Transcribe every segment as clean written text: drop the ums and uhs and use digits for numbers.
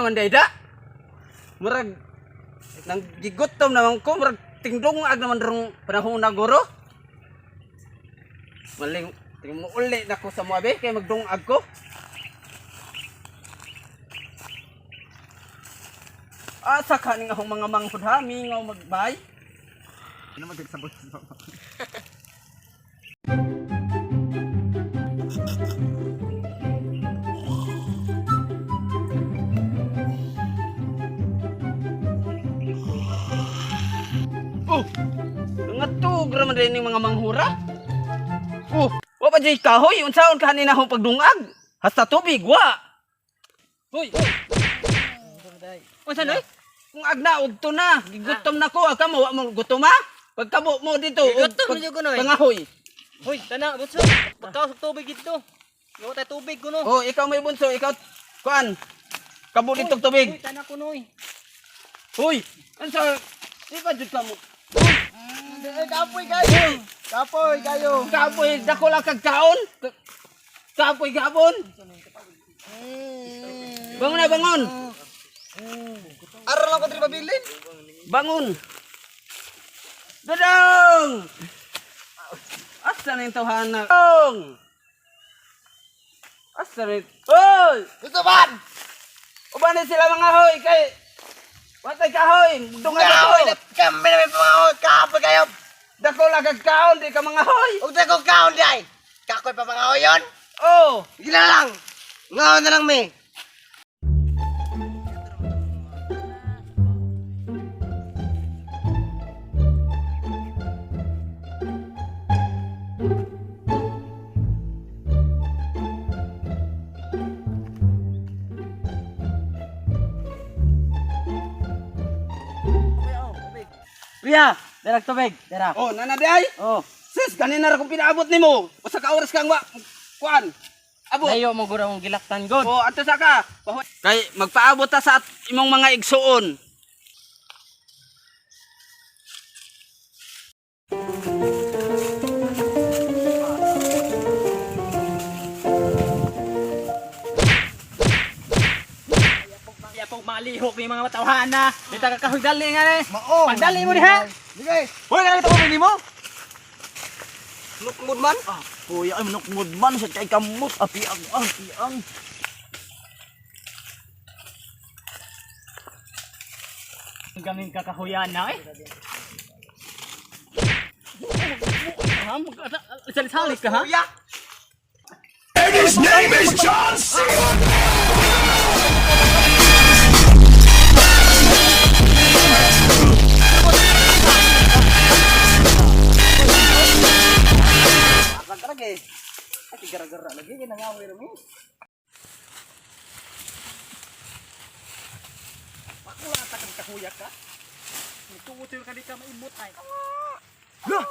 naman dayda. Murag nang gigutom naman ko, murag tingdungag naman rong panahon na guro. Maling tingin mo uli na ko sa muabe kay magdungag ko. Asa ka ning akong mga manghod ha, mingaw magbay. Ano man sabot. Oh, ngatug raman din mga manghura. Oh, wa pa jay kahoy, unsaon ka kanina akong pagdungag? Hasta tubig, wa. Hoy. Unsa noy? Kung agna ugto na, gigutom na ko, aka mo wa mo gutom ha? Pagkabo mo dito, gigutom niyo kunoy. Pangahoy. Hoy, tana, bunso. Pagkaw sa tubig dito. Gawa tayo tubig kuno. Oh, ikaw may bunso, ikaw kuan. Kabo dito tubig. Hoy, tana kunoy. Hoy, unsa? Di ba jud ka mo? Kapoy kayo. Kapoy kayo. Kapoy dako lang kag kaon. Kapoy gabon. Bangon na bangon. Aral lang ko diri pabilin. Bangon. Dadong. Asa na yung tawhana? Dadong. Asa na yung... Hoy! Gusto ban? Uban sila mga hoy kay... Watay kahoy! Dungan ako! Kami na may pangahoy. Kapoy kayo. Dako lang kag kaon, di ka mga hoy! Huwag na kong kaon di ay. Kakoy pa pangahoy yun. Oh! Gila lang. Ngaon na lang me. Kuya! Darak tubig. Darak. Oh, nanadi ay! Oh. Sis, kanina ra kong pinaabot nimo. Usa ka oras kang kuan. Abot. Layo mo gura mong gilaktan god. Oh, ato sa ka. Kay magpaabot ta sa imong mga igsuon. Pag malihok ni mga matawhana. Di ta kakahugdali nga ni. Maong. Pagdali mo diha. Sige. Hoy, nakita ko nimo. Nukmud man. Kuya, ay manukmud man sa kay kamot. Apiang. Gaming kakahuyan na eh. Sali-sali ka ha? And his name is John C. Lagi. Ay, gara-gara lagi yan ang away rami. Wala ta kang kahuya ka. Tututil ka di ka maimot ay. Lah.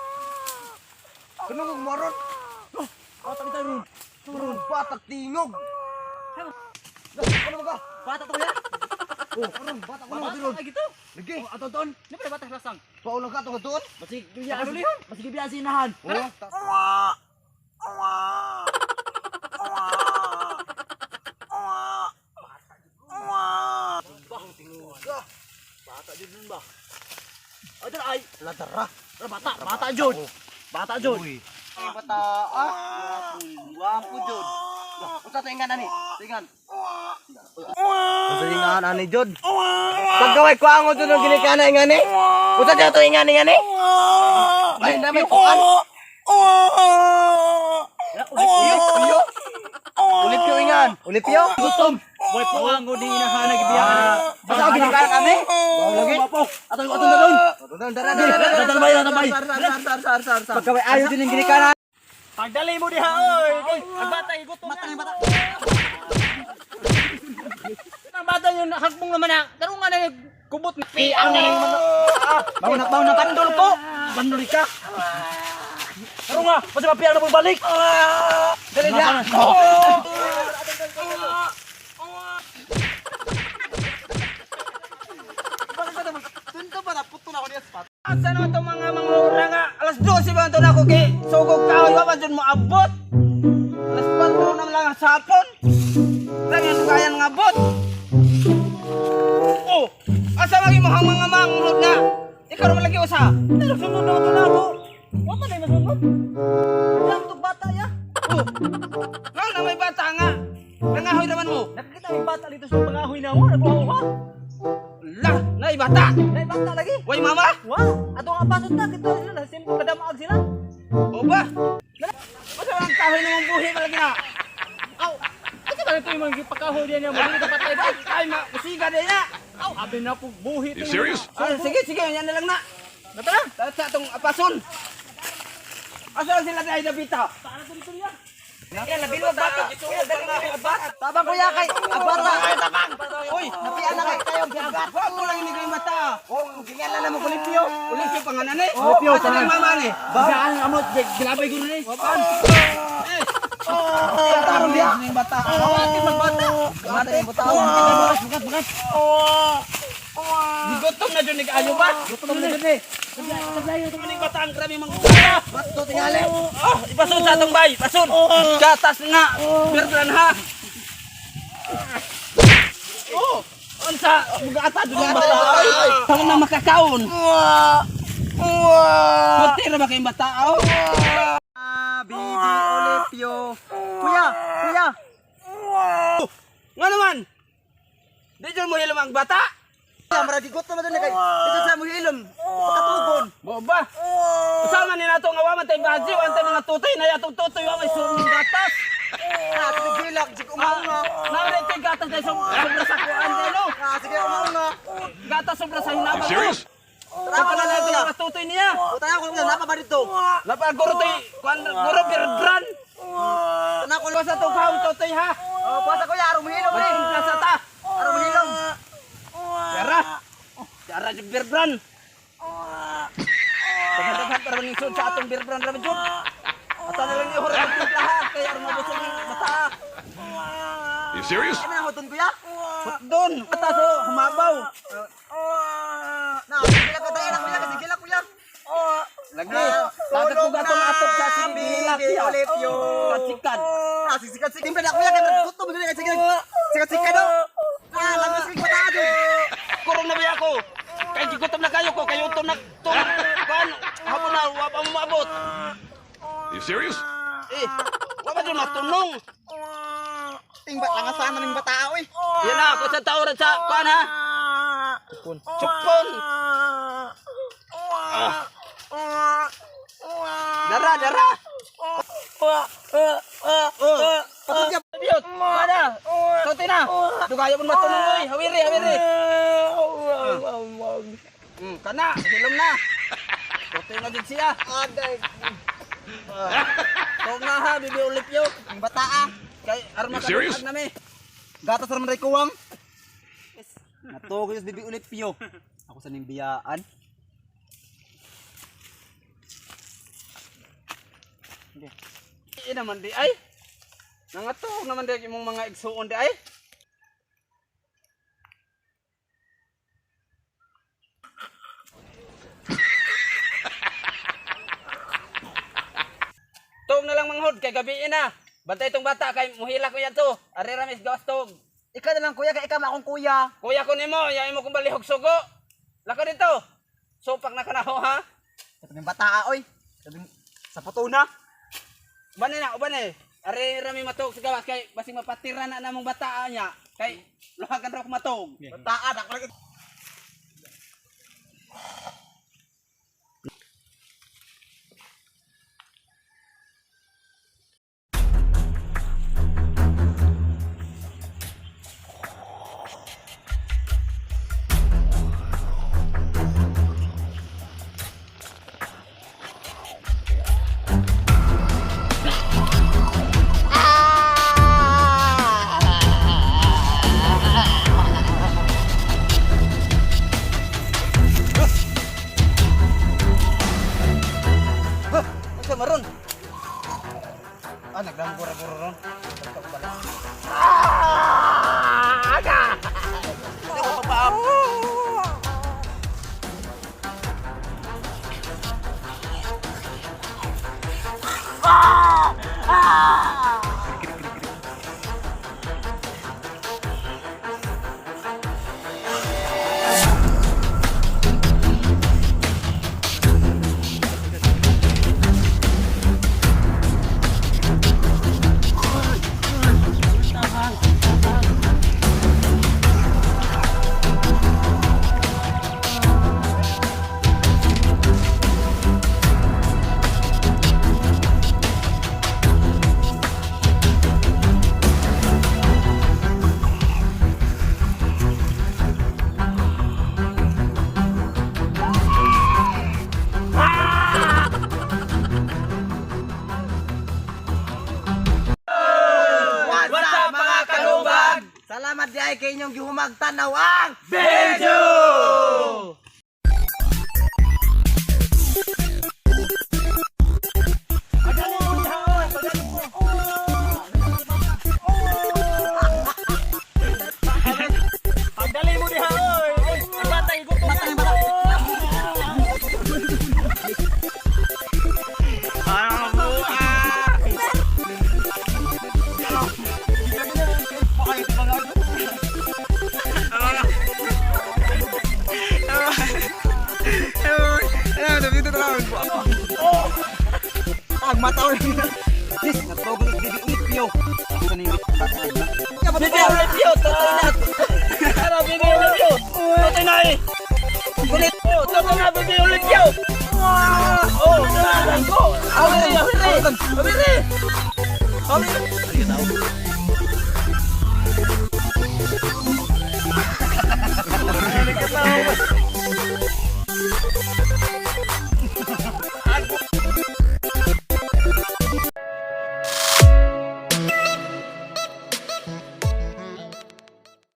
Kuno kong maron. Bata kita ron. Turun batak tingog. Ano ka? Bata to ya. Oh, turun batak mo Bata turun. ay gitu. Lagi. Oh, aton-ton. Ni pa bata lasang. Paulo ka to tuon. Basig biya ano lihan? Basig biya sinahan. Oh. Bata jud nun ba? Adar ay Ladara. bata jud. Bata jud. Ay bata Wapo jud. Unsa to ingan ani? Tingan. Unsa ingan ani jud? Pagkaway ko ang jud gini kana ingani. Unsa to ingan ingani? Ay na may kuan. Ulipyo. Ulipyo ingan. Ulipyo. Gutom. Boy po ang di inahanag biya. Basta gini kana kami. Lagi. Aton na doon. Dara. Tambay. Sar. Pagkaway ayo din gini kana. Pagdali mo diha oy. Ang bata gutom na. Bata. Ang bata yun hagbong naman na. Tarungan na kubot na. Piang na yung Bawo na pandol ko. Pandol ka. Tarunga, pasa mapiang na balik. Dali dia. Tunto pa naputo na ako diya spot. Asa naman itong mga manghura nga? Alas 12 ba ito na ako kay sugog kahoy wa man jud mo abot. Alas 4 na lang ang sapon. Lang yan kaya nga abot. manghod na. Ikaw naman lagi usa. Nagsunod na ito na ako. Huwag ka na yung masunod. Wala itong bata ya. Oh. Nga na may bata nga. Nangahoy naman mo. Nakikita yung bata dito sa pangahoy na mo. Nagwawa. Lah, na bata. May bata lagi. Way mama. Wah, ato nga pasod na. Kita sila. Nasimpo kadamaag sila. O ba? Basta walang kahoy na mong buhi malagi na. Aw, kasi ba ito yung mga pagkahoy niya niya. Mali ka patay ba? Ay, musiga din na. Aw, abi na po buhi. You serious? Sige, sige, yan na lang na. Natala. Dahil sa itong apason. Asa sila dahil nabita? Paano ito nito niya? Yan, nabilog bata. Tabang kuya kay abata. Uy, napian na kay kayong biagat. Huwag mo lang inigay mata. Oh, ganyan na naman kulipyo. Kulipyo panganan eh. Kulipyo Asa ng mama ni? Bagaan amot gilabay ko ni. Wapan. Tarong dia. Ning bata. Awatin magbata. Bata yung bata. Bukat. Gutom na dyan nag-ayo ba? Gutom na gani. Sablayo ito maning bata. Ang grabe mga Bato tingali. Oh, ipasod sa atong bay. Pasod. Gatas nga. Bertran ha. Oh, unsa bugata dugang bata. Sama na makakaon. Kunti ra ba kayong bata? Oh. Bibi Olipio. Kuya. Nga naman. Di dyan mo hilom ang bata. Maragi gutom na doon kay. Ito sa mo hilom. Pakatugon. Mo ba? Usama ni nato nga waman tay baji, wan tay mga tutoy na yatong tutoy wa may suming gatas. Tigilak, sige umaunga. Nawala tay gatas kay sobra sa kuan kay no. Sige umaunga. Gatas sobra sa You hinabang. serious? Tara na lang ito mga tutoy niya. Utaya ko na napa ba dito? Napaguro tay kuan guro birdran. Tanak ko Sa to kaon tutoy ha. Puasa kuya aron hilom ni. Magtimpla sa ta. Aron hilom. Tara. Tara jud birdran. Pagkatapos para ning sud sa atong birdran ra jud. Ata na lang ni hura ng timplahan kaya aron mabusog ng mata. You serious? Ano na hoton kuya? Doon, mata so humabaw. Na, sigila ka tayo na kuya, sigila kuya. Lagi. Tagat ko gatong atok sa sinilak Bibi Olipio. Sikat. Sikat. Timbre na kuya, kay gutom mo kay sikat do. Lamas kay patado. Kurong na ba ako? Kay gigutom na kayo ko, kayo to na to. Kan, hapon na wa pa mo maabot. You serious? Wa ba dun matunong? Tingbat lang sana ning bata oy. Yan na, ako sa tawran sa kan ha. Chupon. Dara. Patutya. Biyot, mana? Tuti na. Dugayo mo matunong oy. Hawiri. Kana, hilom na. Tuti na din siya. Aday. Tog na ha, Bibi Olipio. Ning bata Kay arma You serious? ka nami. Gatas ra man ray kuwang. Nato ko Bibi Olipio. Ako sa ning biyaan. Naman di ay. Nangatog naman di imong mga igsuon di ay. Tog na lang manghod kay gabi na. Bantay itong bata kay muhila ko yan to. Ari ramis gawas tog. Ikaw na lang kuya, kay ikaw akong kuya. Kuya ko nimo, yain mo kung balihog sugo. Lako dito. Supak na kanaho ha. Ito ning bata oy. Sa puto na. Uban eh. Ari rami matog sa gawas kay basing mapatira na namong bata niya. Kay luhagan ra ko matog. Bataan ako lagi. Asa maron? Nagdambura-bura ron. Aga! Hindi ko papaam. inyong gihumagtanaw ang Video! Pagdali mo diha oy. Ang bata igot mo. ang mataw niya. Dis, natawag ng video. Ako na yung Video review, tutoy na. Ano, video review? Tutoy na eh. Kulit. Tutoy na, video review. Oh, tutoy ko. Awiri.